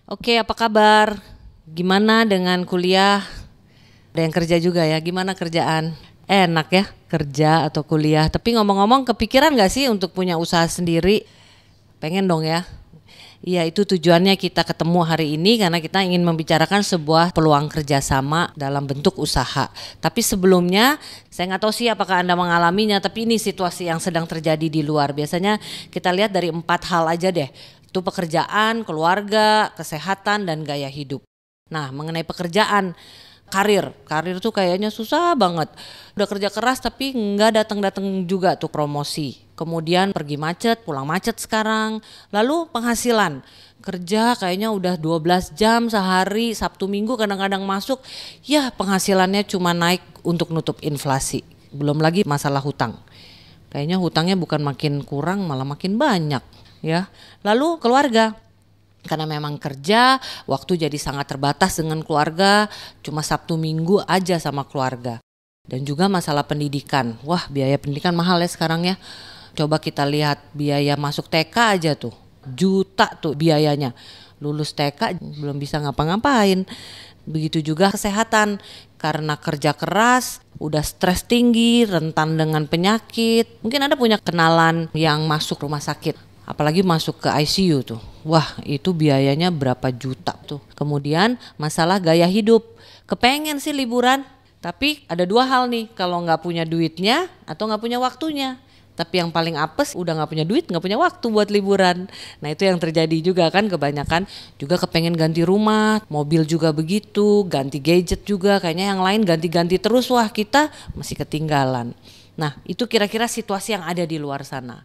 Oke, apa kabar? Gimana dengan kuliah? Ada yang kerja juga ya, gimana kerjaan? Enak ya kerja atau kuliah. Tapi ngomong-ngomong, kepikiran gak sih untuk punya usaha sendiri? Pengen dong ya. Iya, itu tujuannya kita ketemu hari ini karena kita ingin membicarakan sebuah peluang kerjasama dalam bentuk usaha. Tapi sebelumnya, saya nggak tahu sih apakah Anda mengalaminya, tapi ini situasi yang sedang terjadi di luar. Biasanya kita lihat dari 4 hal aja deh. Itu pekerjaan, keluarga, kesehatan, dan gaya hidup. Nah, mengenai pekerjaan, karir tuh kayaknya susah banget. Udah kerja keras tapi nggak datang-datang juga tuh promosi. Kemudian pergi macet, pulang macet sekarang. Lalu penghasilan, kerja kayaknya udah 12 jam sehari, Sabtu Minggu kadang-kadang masuk. Ya penghasilannya cuma naik untuk nutup inflasi. Belum lagi masalah hutang. Kayaknya hutangnya bukan makin kurang malah makin banyak ya. Lalu keluarga. Karena memang kerja, waktu jadi sangat terbatas dengan keluarga, cuma Sabtu Minggu aja sama keluarga. Dan juga masalah pendidikan. Wah, biaya pendidikan mahal ya sekarang ya. Coba kita lihat biaya masuk TK aja tuh, juta tuh biayanya. Lulus TK belum bisa ngapa-ngapain. Begitu juga kesehatan, karena kerja keras, udah stres tinggi, rentan dengan penyakit. Mungkin Anda punya kenalan yang masuk rumah sakit, apalagi masuk ke ICU tuh. Wah, itu biayanya berapa juta tuh. Kemudian masalah gaya hidup. Kepengen sih liburan, tapi ada 2 hal nih, kalau nggak punya duitnya atau nggak punya waktunya. Tapi yang paling apes udah nggak punya duit, nggak punya waktu buat liburan. Nah itu yang terjadi juga kan kebanyakan. Juga kepengen ganti rumah, mobil juga begitu, ganti gadget juga. Kayaknya yang lain ganti-ganti terus, wah kita masih ketinggalan. Nah itu kira-kira situasi yang ada di luar sana.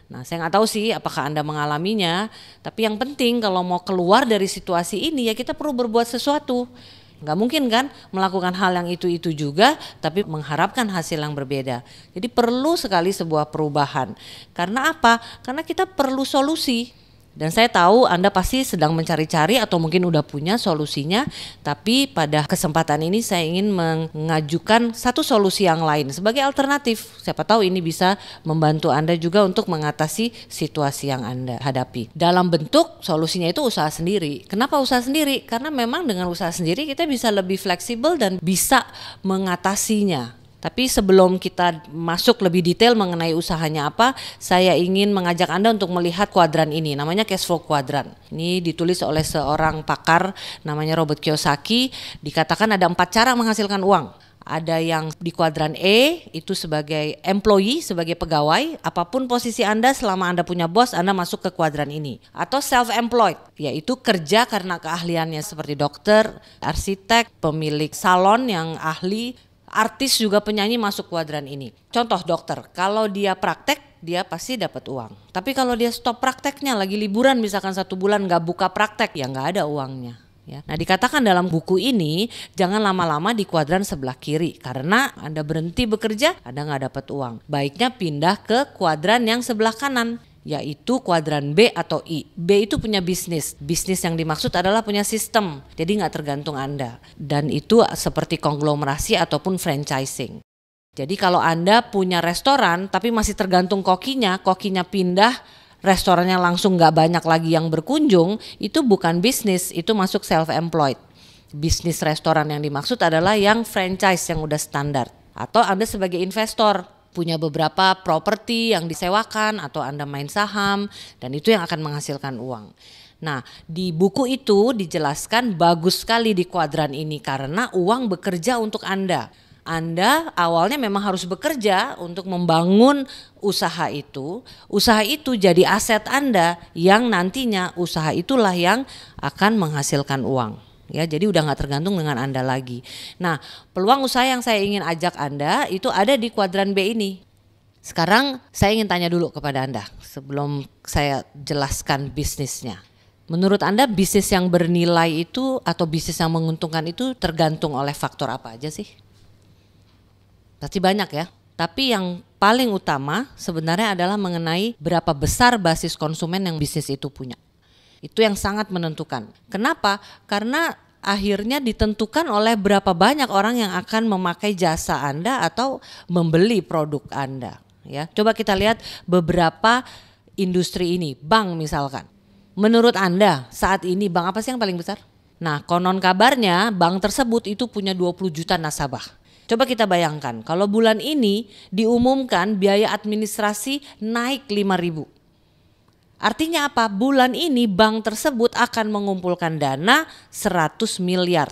Nah saya nggak tahu sih apakah Anda mengalaminya. Tapi yang penting kalau mau keluar dari situasi ini ya kita perlu berbuat sesuatu. Nggak mungkin kan melakukan hal yang itu juga tapi mengharapkan hasil yang berbeda. Jadi perlu sekali sebuah perubahan. Karena apa? Karena kita perlu solusi. Dan saya tahu Anda pasti sedang mencari-cari atau mungkin udah punya solusinya. Tapi pada kesempatan ini saya ingin mengajukan satu solusi yang lain sebagai alternatif. Siapa tahu ini bisa membantu Anda juga untuk mengatasi situasi yang Anda hadapi. Dalam bentuk solusinya itu usaha sendiri. Kenapa usaha sendiri? Karena memang dengan usaha sendiri kita bisa lebih fleksibel dan bisa mengatasinya. Tapi sebelum kita masuk lebih detail mengenai usahanya apa, saya ingin mengajak Anda untuk melihat kuadran ini, namanya cash flow quadrant. Ini ditulis oleh seorang pakar namanya Robert Kiyosaki, dikatakan ada 4 cara menghasilkan uang. Ada yang di kuadran E, itu sebagai employee, sebagai pegawai, apapun posisi Anda selama Anda punya bos, Anda masuk ke kuadran ini. Atau self-employed, yaitu kerja karena keahliannya seperti dokter, arsitek, pemilik salon yang ahli, artis juga penyanyi masuk kuadran ini. Contoh dokter, kalau dia praktek dia pasti dapat uang. Tapi kalau dia stop prakteknya, lagi liburan misalkan 1 bulan gak buka praktek, ya gak ada uangnya. Ya. Nah dikatakan dalam buku ini jangan lama-lama di kuadran sebelah kiri. Karena Anda berhenti bekerja, Anda gak dapat uang. Baiknya pindah ke kuadran yang sebelah kanan, yaitu kuadran B atau I. B itu punya bisnis. Bisnis yang dimaksud adalah punya sistem. Jadi gak tergantung Anda. Dan itu seperti konglomerasi ataupun franchising. Jadi kalau Anda punya restoran tapi masih tergantung kokinya pindah, restorannya langsung gak banyak lagi yang berkunjung, itu bukan bisnis, itu masuk self-employed. Bisnis restoran yang dimaksud adalah yang franchise yang udah standar. Atau Anda sebagai investor, punya beberapa properti yang disewakan atau Anda main saham dan itu yang akan menghasilkan uang. Nah di buku itu dijelaskan bagus sekali di kuadran ini karena uang bekerja untuk Anda. Anda awalnya memang harus bekerja untuk membangun usaha itu. Usaha itu jadi aset Anda yang nantinya usaha itulah yang akan menghasilkan uang. Ya, jadi udah gak tergantung dengan Anda lagi. Nah, peluang usaha yang saya ingin ajak Anda itu ada di kuadran B ini. Sekarang saya ingin tanya dulu kepada Anda sebelum saya jelaskan bisnisnya. Menurut Anda bisnis yang bernilai itu atau bisnis yang menguntungkan itu tergantung oleh faktor apa aja sih? Pasti banyak ya. Tapi yang paling utama sebenarnya adalah mengenai berapa besar basis konsumen yang bisnis itu punya. Itu yang sangat menentukan. Kenapa? Karena akhirnya ditentukan oleh berapa banyak orang yang akan memakai jasa Anda atau membeli produk Anda. Ya, coba kita lihat beberapa industri ini, bank misalkan. Menurut Anda saat ini bank apa sih yang paling besar? Nah, konon kabarnya bank tersebut itu punya 20 juta nasabah. Coba kita bayangkan kalau bulan ini diumumkan biaya administrasi naik 5.000. Artinya apa? Bulan ini bank tersebut akan mengumpulkan dana 100 miliar.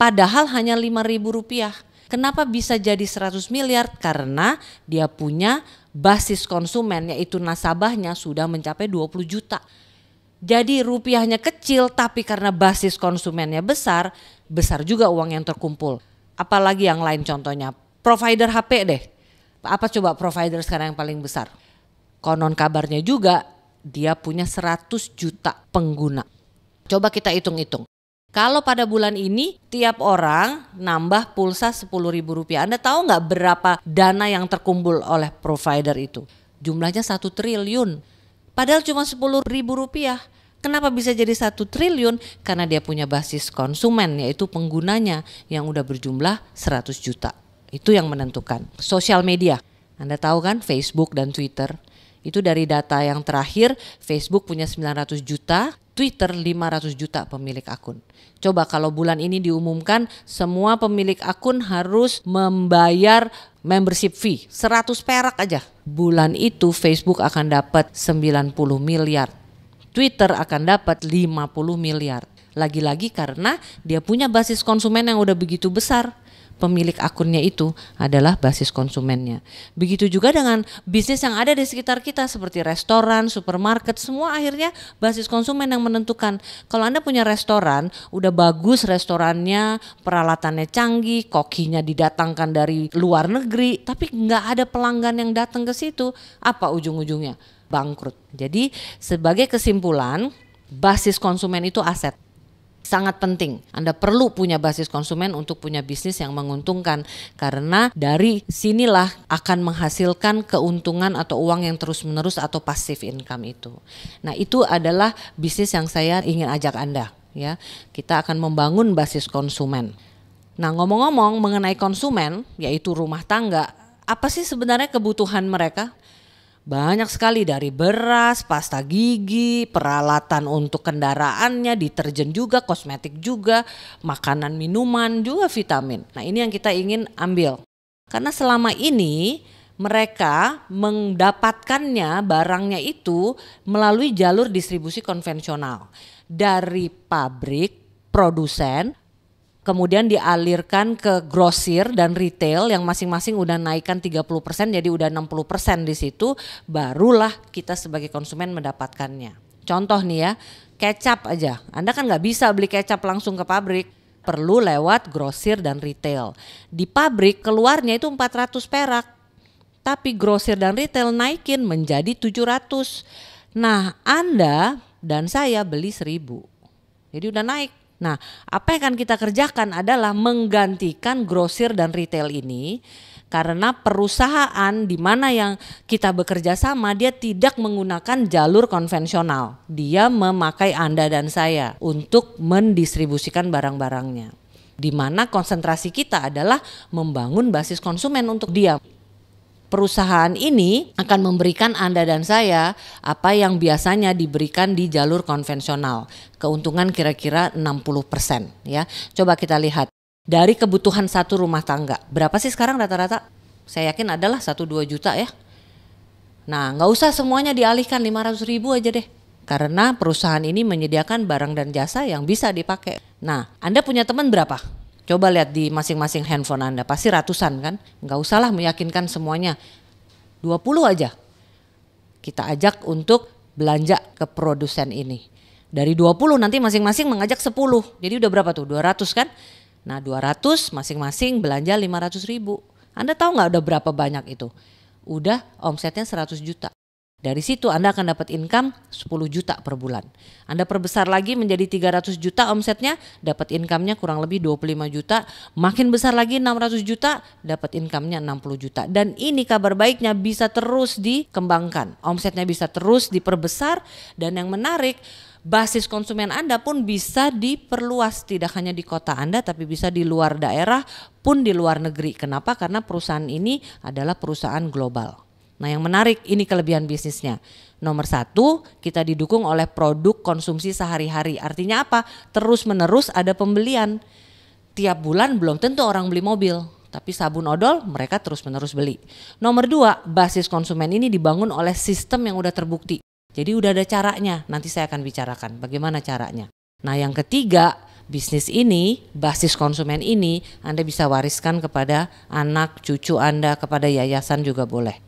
Padahal hanya 5.000 rupiah. Kenapa bisa jadi 100 miliar? Karena dia punya basis konsumen yaitu nasabahnya sudah mencapai 20 juta. Jadi rupiahnya kecil tapi karena basis konsumennya besar, besar juga uang yang terkumpul. Apalagi yang lain contohnya, provider HP deh. Apa coba provider sekarang yang paling besar? Konon kabarnya juga dia punya 100 juta pengguna. Coba kita hitung-hitung. Kalau pada bulan ini tiap orang nambah pulsa 10.000 rupiah. Anda tahu nggak berapa dana yang terkumpul oleh provider itu? Jumlahnya 1 triliun. Padahal cuma 10.000 rupiah. Kenapa bisa jadi 1 triliun? Karena dia punya basis konsumen yaitu penggunanya yang udah berjumlah 100 juta. Itu yang menentukan. Sosial media. Anda tahu kan Facebook dan Twitter. Itu dari data yang terakhir Facebook punya 900 juta. Twitter 500 juta pemilik akun. Coba kalau bulan ini diumumkan semua pemilik akun harus membayar membership fee 100 perak aja. Bulan itu Facebook akan dapat 90 miliar. Twitter akan dapat 50 miliar. Lagi-lagi karena dia punya basis konsumen yang udah begitu besar. Pemilik akunnya itu adalah basis konsumennya. Begitu juga dengan bisnis yang ada di sekitar kita seperti restoran, supermarket, semua akhirnya basis konsumen yang menentukan. Kalau Anda punya restoran, udah bagus restorannya, peralatannya canggih, kokinya didatangkan dari luar negeri, tapi nggak ada pelanggan yang datang ke situ, apa ujung-ujungnya? Bangkrut. Jadi sebagai kesimpulan, basis konsumen itu aset. Sangat penting. Anda perlu punya basis konsumen untuk punya bisnis yang menguntungkan karena dari sinilah akan menghasilkan keuntungan atau uang yang terus-menerus atau passive income itu. Nah, itu adalah bisnis yang saya ingin ajak Anda ya. Kita akan membangun basis konsumen. Nah, ngomong-ngomong mengenai konsumen yaitu rumah tangga, apa sih sebenarnya kebutuhan mereka? Banyak sekali dari beras, pasta gigi, peralatan untuk kendaraannya, deterjen juga, kosmetik juga, makanan, minuman, juga vitamin. Nah, ini yang kita ingin ambil. Karena selama ini mereka mendapatkannya barangnya itu melalui jalur distribusi konvensional. Dari pabrik, produsen, kemudian dialirkan ke grosir dan retail yang masing-masing udah naikkan 30% jadi udah 60% di situ, barulah kita sebagai konsumen mendapatkannya. Contoh nih ya, kecap aja. Anda kan nggak bisa beli kecap langsung ke pabrik, perlu lewat grosir dan retail. Di pabrik keluarnya itu 400 perak, tapi grosir dan retail naikin menjadi 700. Nah, Anda dan saya beli 1.000, jadi udah naik. Nah, apa yang akan kita kerjakan adalah menggantikan grosir dan retail ini karena perusahaan di mana yang kita bekerja sama dia tidak menggunakan jalur konvensional. Dia memakai Anda dan saya untuk mendistribusikan barang-barangnya. Di mana konsentrasi kita adalah membangun basis konsumen untuk dia. Perusahaan ini akan memberikan Anda dan saya apa yang biasanya diberikan di jalur konvensional. Keuntungan kira-kira 60% ya. Coba kita lihat dari kebutuhan satu rumah tangga. Berapa sih sekarang rata-rata? Saya yakin adalah 1-2 juta ya. Nah, nggak usah semuanya dialihkan 500.000 aja deh. Karena perusahaan ini menyediakan barang dan jasa yang bisa dipakai. Nah, Anda punya teman berapa? Coba lihat di masing-masing handphone Anda, pasti ratusan kan? Nggak usahlah meyakinkan semuanya, 20 aja. Kita ajak untuk belanja ke produsen ini. Dari 20 nanti masing-masing mengajak 10, jadi udah berapa tuh? 200 kan? Nah 200 masing-masing belanja 500.000. Anda tahu nggak udah berapa banyak itu? Udah omsetnya 100 juta. Dari situ Anda akan dapat income 10 juta per bulan. Anda perbesar lagi menjadi 300 juta omsetnya, dapat income-nya kurang lebih 25 juta. Makin besar lagi 600 juta, dapat income-nya 60 juta. Dan ini kabar baiknya bisa terus dikembangkan. Omsetnya bisa terus diperbesar dan yang menarik basis konsumen Anda pun bisa diperluas. Tidak hanya di kota Anda tapi bisa di luar daerah pun di luar negeri. Kenapa? Karena perusahaan ini adalah perusahaan global. Nah yang menarik ini kelebihan bisnisnya. Nomor satu, kita didukung oleh produk konsumsi sehari-hari. Artinya apa? Terus menerus ada pembelian. Tiap bulan belum tentu orang beli mobil, tapi sabun odol mereka terus menerus beli. Nomor dua, basis konsumen ini dibangun oleh sistem yang udah terbukti. Jadi udah ada caranya, nanti saya akan bicarakan bagaimana caranya. Nah yang ketiga, bisnis ini, basis konsumen ini Anda bisa wariskan kepada anak, cucu Anda, kepada yayasan juga boleh.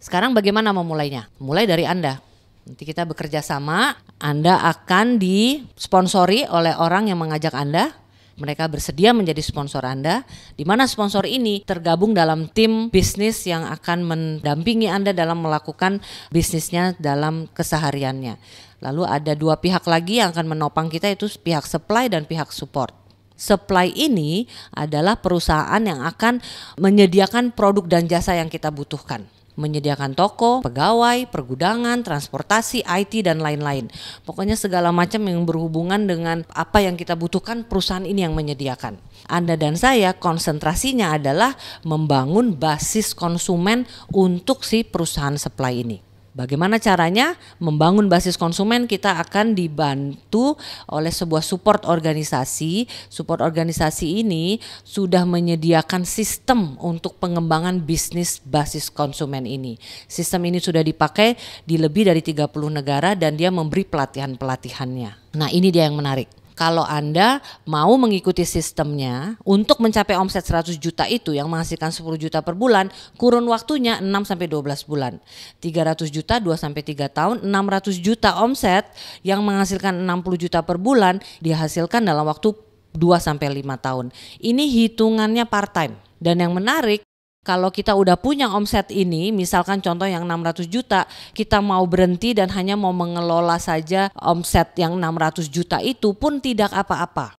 Sekarang bagaimana memulainya? Mulai dari Anda. Nanti kita bekerja sama, Anda akan disponsori oleh orang yang mengajak Anda. Mereka bersedia menjadi sponsor Anda, di mana sponsor ini tergabung dalam tim bisnis yang akan mendampingi Anda dalam melakukan bisnisnya dalam kesehariannya. Lalu ada dua pihak lagi yang akan menopang kita, itu pihak supply dan pihak support. Supply ini adalah perusahaan yang akan menyediakan produk dan jasa yang kita butuhkan. Menyediakan toko, pegawai, pergudangan, transportasi, IT dan lain-lain. Pokoknya segala macam yang berhubungan dengan apa yang kita butuhkan, perusahaan ini yang menyediakan. Anda dan saya konsentrasinya adalah membangun basis konsumen untuk si perusahaan supply ini. Bagaimana caranya? Membangun basis konsumen, kita akan dibantu oleh sebuah support organisasi. Support organisasi ini sudah menyediakan sistem untuk pengembangan bisnis basis konsumen ini. Sistem ini sudah dipakai di lebih dari 30 negara dan dia memberi pelatihan-pelatihannya. Nah ini dia yang menarik. Kalau Anda mau mengikuti sistemnya untuk mencapai omset 100 juta itu yang menghasilkan 10 juta per bulan, kurun waktunya 6-12 bulan. 300 juta 2-3 tahun, 600 juta omset yang menghasilkan 60 juta per bulan dihasilkan dalam waktu 2-5 tahun. Ini hitungannya part time. Dan yang menarik, kalau kita udah punya omset ini, misalkan contoh yang 600 juta, kita mau berhenti dan hanya mau mengelola saja omset yang 600 juta itu pun tidak apa-apa.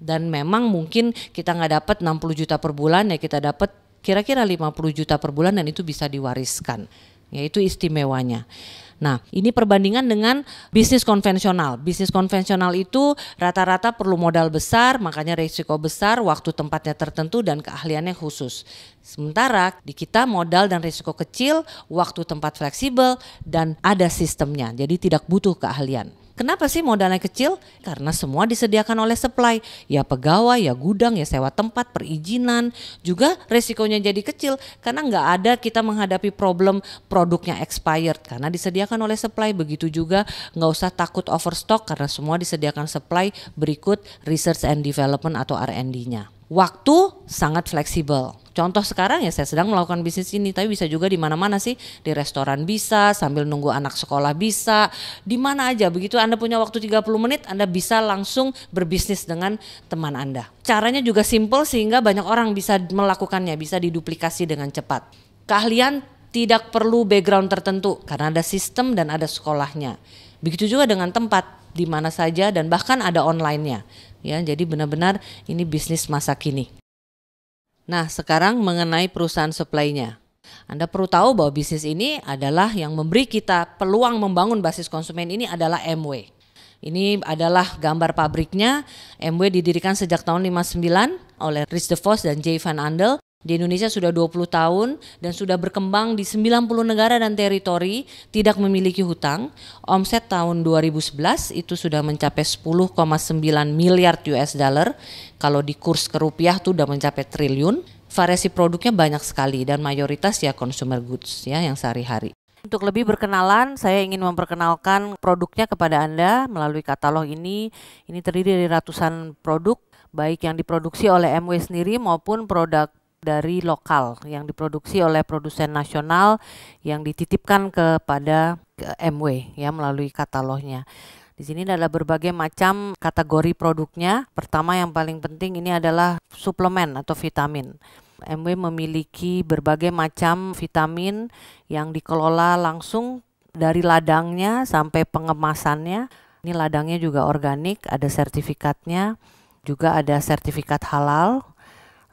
Dan memang mungkin kita nggak dapat 60 juta per bulan, ya kita dapat kira-kira 50 juta per bulan dan itu bisa diwariskan. Yaitu istimewanya. Nah, ini perbandingan dengan bisnis konvensional. Bisnis konvensional itu rata-rata perlu modal besar, makanya risiko besar, waktu tempatnya tertentu dan keahliannya khusus. Sementara di kita modal dan risiko kecil, waktu tempat fleksibel dan ada sistemnya. Jadi tidak butuh keahlian. Kenapa sih modalnya kecil? Karena semua disediakan oleh supply. Ya pegawai, ya gudang, ya sewa tempat, perizinan. Juga resikonya jadi kecil karena nggak ada kita menghadapi problem produknya expired karena disediakan oleh supply. Begitu juga nggak usah takut overstock karena semua disediakan supply berikut research and development atau R&D-nya. Waktu sangat fleksibel. Contoh sekarang ya saya sedang melakukan bisnis ini, tapi bisa juga di mana-mana sih, di restoran bisa, sambil nunggu anak sekolah bisa, di mana aja. Begitu Anda punya waktu 30 menit, Anda bisa langsung berbisnis dengan teman Anda. Caranya juga simple sehingga banyak orang bisa melakukannya, bisa diduplikasi dengan cepat. Keahlian tidak perlu background tertentu karena ada sistem dan ada sekolahnya. Begitu juga dengan tempat, di mana saja dan bahkan ada online-nya. Ya, jadi benar-benar ini bisnis masa kini. Nah, sekarang mengenai perusahaan supply-nya. Anda perlu tahu bahwa bisnis ini adalah yang memberi kita peluang membangun basis konsumen ini adalah MW. Ini adalah gambar pabriknya. MW didirikan sejak tahun 59 oleh Rich DeVos dan Jay Van Andel. Di Indonesia sudah 20 tahun dan sudah berkembang di 90 negara dan teritori, tidak memiliki hutang. Omset tahun 2011 itu sudah mencapai 10,9 miliar US dollar. Kalau di kurs ke rupiah itu sudah mencapai triliun. Variasi produknya banyak sekali dan mayoritas ya consumer goods ya yang sehari-hari. Untuk lebih berkenalan, saya ingin memperkenalkan produknya kepada Anda melalui katalog ini. Ini terdiri dari ratusan produk, baik yang diproduksi oleh MW sendiri maupun produk dari lokal yang diproduksi oleh produsen nasional yang dititipkan kepada MW ya melalui katalognya. Di sini adalah berbagai macam kategori produknya. Pertama yang paling penting ini adalah suplemen atau vitamin. MW memiliki berbagai macam vitamin yang dikelola langsung dari ladangnya sampai pengemasannya. Ini ladangnya juga organik, ada sertifikatnya, juga ada sertifikat halal.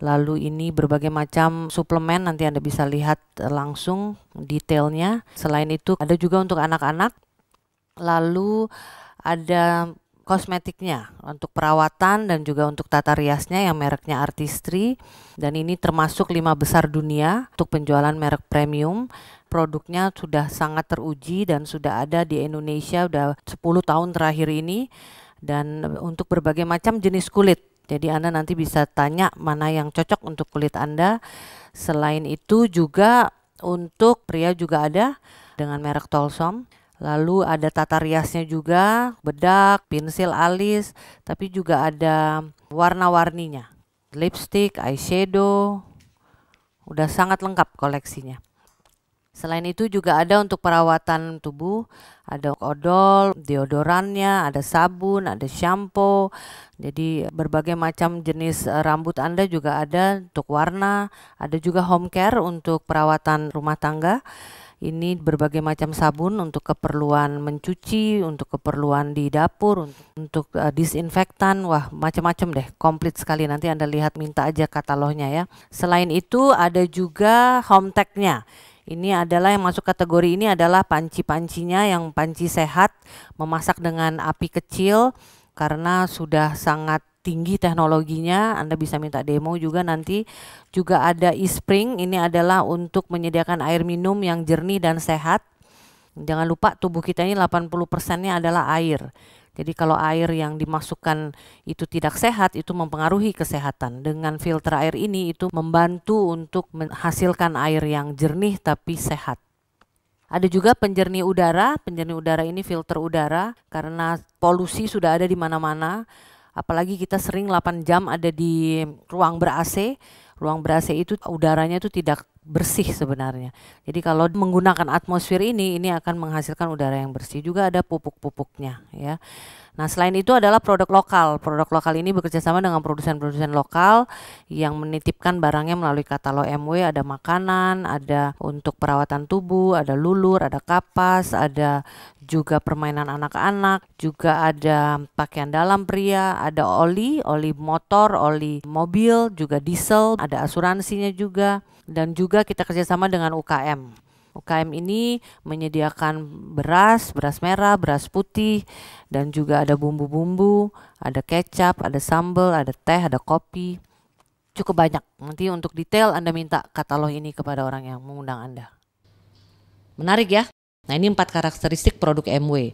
Lalu ini berbagai macam suplemen, nanti Anda bisa lihat langsung detailnya. Selain itu ada juga untuk anak-anak. Lalu ada kosmetiknya untuk perawatan dan juga untuk tata riasnya yang mereknya Artistry. Dan ini termasuk 5 besar dunia untuk penjualan merek premium. produknya sudah sangat teruji dan sudah ada di Indonesia udah 10 tahun terakhir ini, dan untuk berbagai macam jenis kulit. Jadi Anda nanti bisa tanya mana yang cocok untuk kulit Anda. Selain itu juga untuk pria juga ada dengan merek Tolsom. Lalu ada tata riasnya juga, bedak, pensil alis, tapi juga ada warna-warninya. Lipstick, eyeshadow, udah sangat lengkap koleksinya. Selain itu juga ada untuk perawatan tubuh, ada odol, deodorannya, ada sabun, ada shampoo. Jadi berbagai macam jenis rambut Anda juga ada untuk warna, ada juga home care untuk perawatan rumah tangga. Ini berbagai macam sabun untuk keperluan mencuci, untuk keperluan di dapur, untuk disinfektan, wah macam-macam deh, komplit sekali. Nanti Anda lihat, minta aja katalognya ya. Selain itu ada juga home tech-nya. Ini adalah yang masuk kategori ini adalah panci-pancinya, yang panci sehat, memasak dengan api kecil karena sudah sangat tinggi teknologinya. Anda bisa minta demo juga nanti. Juga ada e-spring, ini adalah untuk menyediakan air minum yang jernih dan sehat. Jangan lupa tubuh kita ini 80%-nya adalah air. Jadi kalau air yang dimasukkan itu tidak sehat, itu mempengaruhi kesehatan. Dengan filter air ini itu membantu untuk menghasilkan air yang jernih tapi sehat. Ada juga penjernih udara. Penjernih udara ini filter udara karena polusi sudah ada di mana-mana. Apalagi kita sering 8 jam ada di ruang ber-AC. Ruang ber-AC itu udaranya itu tidak bersih sebenarnya. Jadi kalau menggunakan atmosfer ini akan menghasilkan udara yang bersih. Juga ada pupuk-pupuknya ya. Nah, selain itu adalah produk lokal. Produk lokal ini bekerja sama dengan produsen-produsen lokal yang menitipkan barangnya melalui katalog MW. Ada makanan, ada untuk perawatan tubuh, ada lulur, ada kapas, ada juga permainan anak-anak, juga ada pakaian dalam pria, ada oli motor, oli mobil, juga diesel, ada asuransinya juga. Dan juga kita kerjasama dengan UKM. UKM ini menyediakan beras merah, beras putih, dan juga ada bumbu-bumbu, ada kecap, ada sambal, ada teh, ada kopi. Cukup banyak. Nanti untuk detail Anda minta katalog ini kepada orang yang mengundang Anda. Menarik ya? Nah, ini 4 karakteristik produk MW.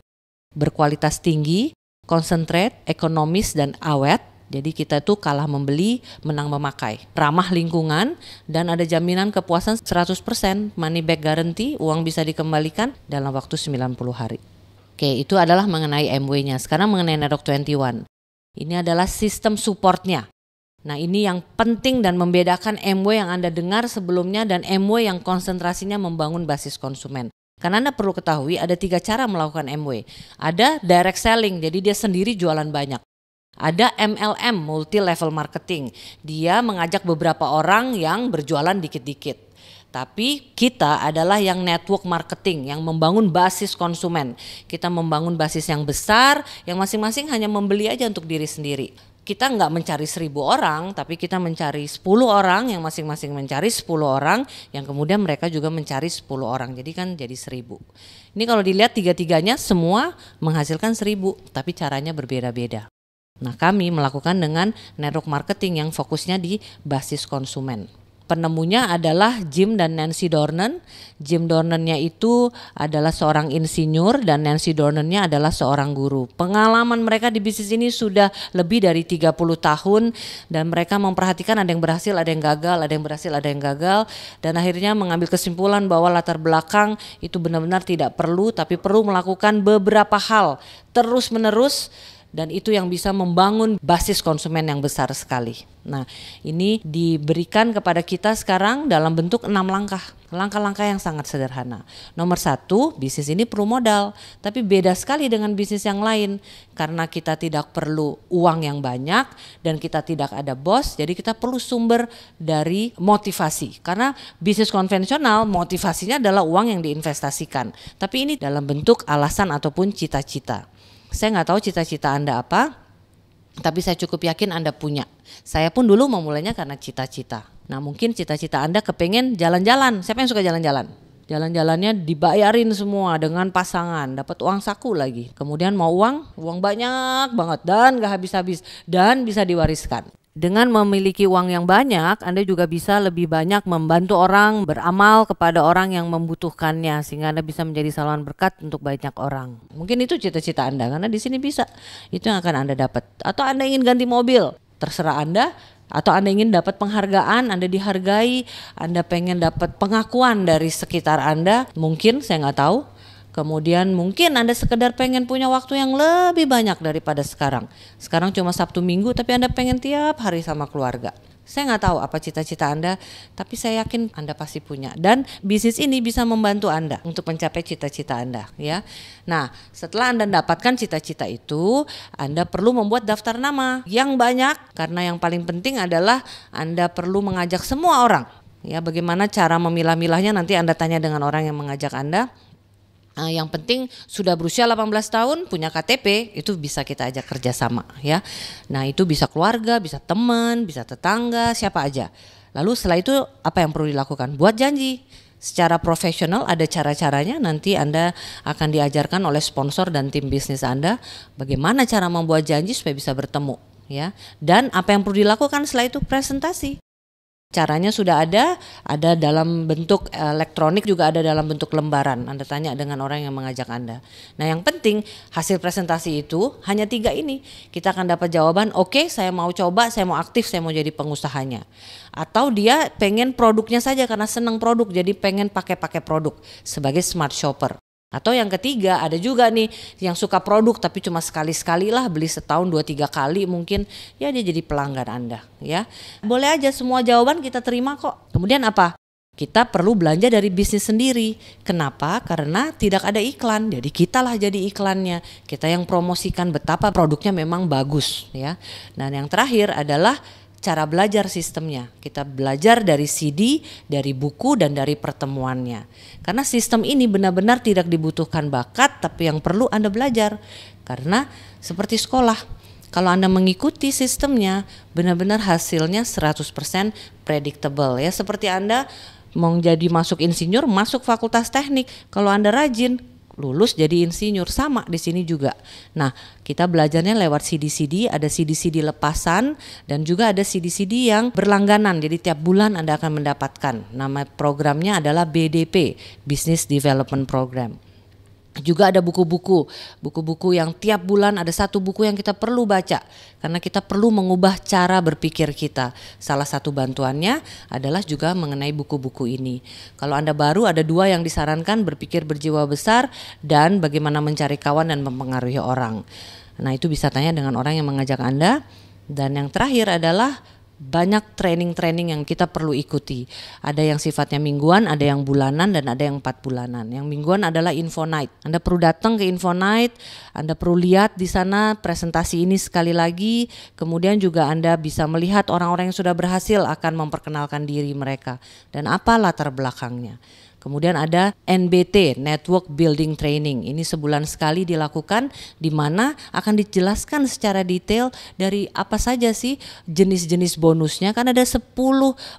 Berkualitas tinggi, konsentrate, ekonomis, dan awet. Jadi kita tuh kalah membeli, menang memakai. Ramah lingkungan, dan ada jaminan kepuasan 100%, money back guarantee, uang bisa dikembalikan dalam waktu 90 hari. Oke, itu adalah mengenai MW-nya. Sekarang mengenai Nerok 21. Ini adalah sistem supportnya. Nah, ini yang penting dan membedakan MW yang Anda dengar sebelumnya dan MW yang konsentrasinya membangun basis konsumen. Karena Anda perlu ketahui ada 3 cara melakukan MW. Ada direct selling, jadi dia sendiri jualan banyak. Ada MLM, multi level marketing. Dia mengajak beberapa orang yang berjualan dikit-dikit. Tapi kita adalah yang network marketing, yang membangun basis konsumen. Kita membangun basis yang besar, yang masing-masing hanya membeli aja untuk diri sendiri. Kita nggak mencari 1.000 orang, tapi kita mencari 10 orang, yang masing-masing mencari 10 orang, yang kemudian mereka juga mencari 10 orang. Jadi kan jadi 1.000. Ini kalau dilihat tiga-tiganya semua menghasilkan 1.000, tapi caranya berbeda-beda. Nah, kami melakukan dengan network marketing yang fokusnya di basis konsumen. Penemunya adalah Jim dan Nancy Dornan. Jim Dornannya itu adalah seorang insinyur dan Nancy Dornannya adalah seorang guru. Pengalaman mereka di bisnis ini sudah lebih dari 30 tahun dan mereka memperhatikan ada yang berhasil, ada yang gagal, ada yang berhasil, ada yang gagal, dan akhirnya mengambil kesimpulan bahwa latar belakang itu benar-benar tidak perlu, tapi perlu melakukan beberapa hal terus-menerus. Dan itu yang bisa membangun basis konsumen yang besar sekali. Nah, ini diberikan kepada kita sekarang dalam bentuk 6 langkah. Langkah-langkah yang sangat sederhana. Nomor 1, bisnis ini perlu modal. Tapi beda sekali dengan bisnis yang lain. Karena kita tidak perlu uang yang banyak dan kita tidak ada bos. Jadi kita perlu sumber dari motivasi. Karena bisnis konvensional motivasinya adalah uang yang diinvestasikan. Tapi ini dalam bentuk alasan ataupun cita-cita. Saya nggak tahu cita-cita Anda apa, tapi saya cukup yakin Anda punya. Saya pun dulu memulainya karena cita-cita. Nah, mungkin cita-cita Anda kepengen jalan-jalan. Siapa yang suka jalan-jalan? Jalan-jalannya dibayarin semua dengan pasangan, dapat uang saku lagi. Kemudian mau uang banyak banget dan nggak habis-habis dan bisa diwariskan. Dengan memiliki uang yang banyak, Anda juga bisa lebih banyak membantu orang, beramal kepada orang yang membutuhkannya, sehingga Anda bisa menjadi saluran berkat untuk banyak orang. Mungkin itu cita-cita Anda, karena di sini bisa. Itu yang akan Anda dapat. Atau Anda ingin ganti mobil, terserah Anda. Atau Anda ingin dapat penghargaan, Anda dihargai, Anda pengen dapat pengakuan dari sekitar Anda, mungkin, saya nggak tahu. Kemudian mungkin Anda sekedar pengen punya waktu yang lebih banyak daripada sekarang. Sekarang cuma Sabtu Minggu, tapi Anda pengen tiap hari sama keluarga. Saya nggak tahu apa cita-cita Anda, tapi saya yakin Anda pasti punya. Dan bisnis ini bisa membantu Anda untuk mencapai cita-cita Anda, ya. Nah, setelah Anda dapatkan cita-cita itu, Anda perlu membuat daftar nama yang banyak, karena yang paling penting adalah Anda perlu mengajak semua orang. Ya, bagaimana cara memilah-milahnya nanti Anda tanya dengan orang yang mengajak Anda. Yang penting sudah berusia 18 tahun, punya KTP, itu bisa kita ajak kerjasama, ya. Nah, itu bisa keluarga, bisa teman, bisa tetangga, siapa aja. Lalu setelah itu apa yang perlu dilakukan? Buat janji. Secara profesional ada cara-caranya, nanti Anda akan diajarkan oleh sponsor dan tim bisnis Anda bagaimana cara membuat janji supaya bisa bertemu, ya. Dan apa yang perlu dilakukan setelah itu? Presentasi. Caranya sudah ada dalam bentuk elektronik, juga ada dalam bentuk lembaran. Anda tanya dengan orang yang mengajak Anda. Nah, yang penting hasil presentasi itu hanya 3 ini. Kita akan dapat jawaban, oke, saya mau coba, saya mau aktif, saya mau jadi pengusahanya. Atau dia pengen produknya saja karena senang produk, jadi pengen pakai produk sebagai smart shopper. Atau yang ketiga, ada juga nih yang suka produk tapi cuma sekali-sekali lah, beli setahun 2-3 kali mungkin, ya dia jadi pelanggan Anda, ya. Boleh aja, semua jawaban kita terima kok. Kemudian apa? Kita perlu belanja dari bisnis sendiri. Kenapa? Karena tidak ada iklan, jadi kitalah jadi iklannya. Kita yang promosikan betapa produknya memang bagus, ya. Dan yang terakhir adalah cara belajar sistemnya. Kita belajar dari CD, dari buku, dan dari pertemuannya. Karena sistem ini benar-benar tidak dibutuhkan bakat, tapi yang perlu Anda belajar. Karena seperti sekolah, kalau Anda mengikuti sistemnya, benar-benar hasilnya 100% predictable, ya. Seperti Anda mau jadi masuk insinyur, masuk fakultas teknik, kalau Anda rajin, lulus jadi insinyur, sama di sini juga. Nah, kita belajarnya lewat CD-CD, ada CD-CD lepasan dan juga ada CD-CD yang berlangganan. Jadi tiap bulan Anda akan mendapatkan. Nama programnya adalah BDP, Business Development Program. Juga ada buku-buku yang tiap bulan ada satu buku yang kita perlu baca karena kita perlu mengubah cara berpikir kita. Salah satu bantuannya adalah juga mengenai buku-buku ini. Kalau Anda baru, ada 2 yang disarankan, berpikir berjiwa besar dan bagaimana mencari kawan dan mempengaruhi orang. Nah, itu bisa tanya dengan orang yang mengajak Anda. Dan yang terakhir adalah banyak training-training yang kita perlu ikuti. Ada yang sifatnya mingguan, ada yang bulanan, dan ada yang 4 bulanan. Yang mingguan adalah Info Night. Anda perlu datang ke Info Night, Anda perlu lihat di sana presentasi ini sekali lagi. Kemudian juga Anda bisa melihat orang-orang yang sudah berhasil akan memperkenalkan diri mereka dan apa latar belakangnya. Kemudian ada NBT, Network Building Training. Ini sebulan sekali dilakukan, di mana akan dijelaskan secara detail dari apa saja sih jenis-jenis bonusnya. Kan ada 10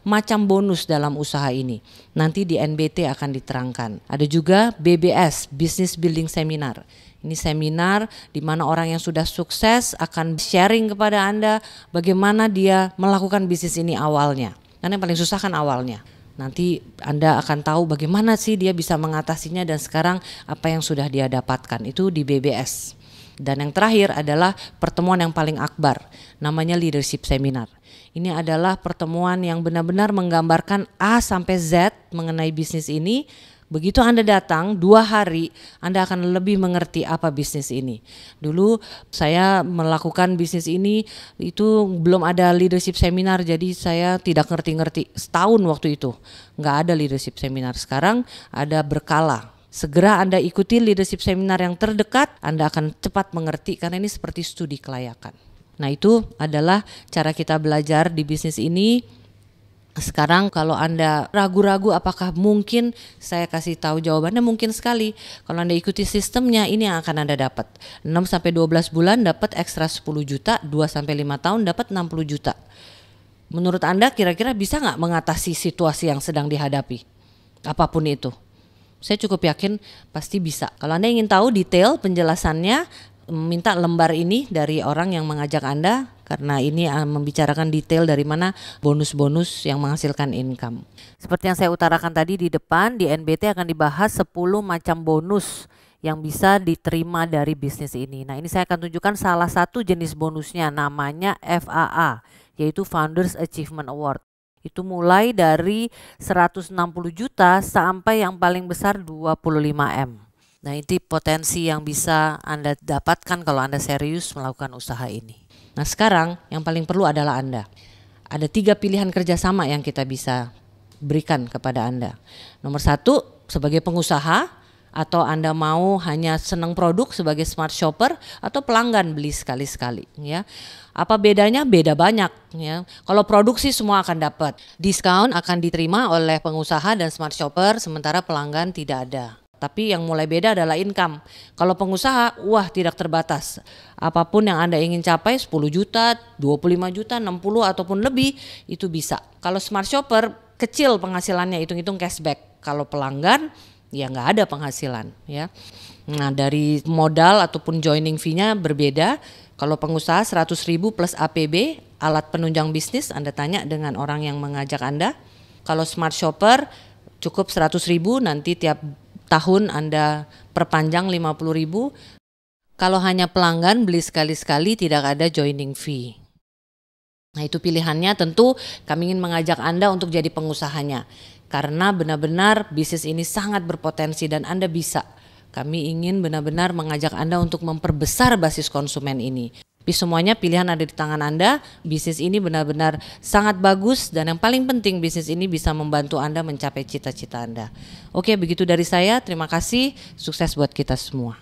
macam bonus dalam usaha ini. Nanti di NBT akan diterangkan. Ada juga BBS, Business Building Seminar. Ini seminar di mana orang yang sudah sukses akan sharing kepada Anda bagaimana dia melakukan bisnis ini awalnya. Karena yang paling susah kan awalnya. Nanti Anda akan tahu bagaimana sih dia bisa mengatasinya dan sekarang apa yang sudah dia dapatkan, itu di BBS. Dan yang terakhir adalah pertemuan yang paling akbar, namanya Leadership Seminar. Ini adalah pertemuan yang benar-benar menggambarkan A sampai Z mengenai bisnis ini. Begitu Anda datang 2 hari, Anda akan lebih mengerti apa bisnis ini. Dulu saya melakukan bisnis ini, itu belum ada leadership seminar, jadi saya tidak ngerti-ngerti. Setahun waktu itu nggak ada leadership seminar. Sekarang ada berkala. Segera Anda ikuti leadership seminar yang terdekat, Anda akan cepat mengerti karena ini seperti studi kelayakan. Nah, itu adalah cara kita belajar di bisnis ini. Sekarang kalau Anda ragu-ragu apakah mungkin, saya kasih tahu jawabannya mungkin sekali. Kalau Anda ikuti sistemnya, ini yang akan Anda dapat. 6-12 bulan dapat ekstra 10 juta, 2-5 tahun dapat 60 juta. Menurut Anda kira-kira bisa nggak mengatasi situasi yang sedang dihadapi? Apapun itu. Saya cukup yakin pasti bisa. Kalau Anda ingin tahu detail penjelasannya, minta lembar ini dari orang yang mengajak Anda, karena ini membicarakan detail dari mana bonus-bonus yang menghasilkan income. Seperti yang saya utarakan tadi di depan, di NBT akan dibahas 10 macam bonus yang bisa diterima dari bisnis ini. Nah, ini saya akan tunjukkan salah satu jenis bonusnya, namanya FAA, yaitu Founders Achievement Award. Itu mulai dari 160 juta sampai yang paling besar 25M. Nah, ini potensi yang bisa Anda dapatkan kalau Anda serius melakukan usaha ini. Nah, sekarang yang paling perlu adalah Anda. Ada 3 pilihan kerjasama yang kita bisa berikan kepada Anda. Nomor 1, sebagai pengusaha, atau Anda mau hanya senang produk sebagai smart shopper, atau pelanggan beli sekali-sekali, ya. Apa bedanya? Beda banyak, ya. Kalau produksi semua akan dapat. Diskon akan diterima oleh pengusaha dan smart shopper, sementara pelanggan tidak ada. Tapi yang mulai beda adalah income. Kalau pengusaha, wah, tidak terbatas. Apapun yang Anda ingin capai, 10 juta, 25 juta, 60 ataupun lebih, itu bisa. Kalau smart shopper, kecil penghasilannya, hitung-hitung cashback. Kalau pelanggan, ya nggak ada penghasilan, ya. Nah, dari modal ataupun joining fee-nya berbeda. Kalau pengusaha 100.000 plus APB, alat penunjang bisnis, Anda tanya dengan orang yang mengajak Anda. Kalau smart shopper cukup 100.000, nanti tiap tahun Anda perpanjang 50.000. Kalau hanya pelanggan beli sekali-sekali, tidak ada joining fee. Nah, itu pilihannya. Tentu kami ingin mengajak Anda untuk jadi pengusahanya, karena benar-benar bisnis ini sangat berpotensi dan Anda bisa. Kami ingin benar-benar mengajak Anda untuk memperbesar basis konsumen ini. Tapi semuanya pilihan ada di tangan Anda. Bisnis ini benar-benar sangat bagus, dan yang paling penting bisnis ini bisa membantu Anda mencapai cita-cita Anda. Oke, begitu dari saya. Terima kasih. Sukses buat kita semua.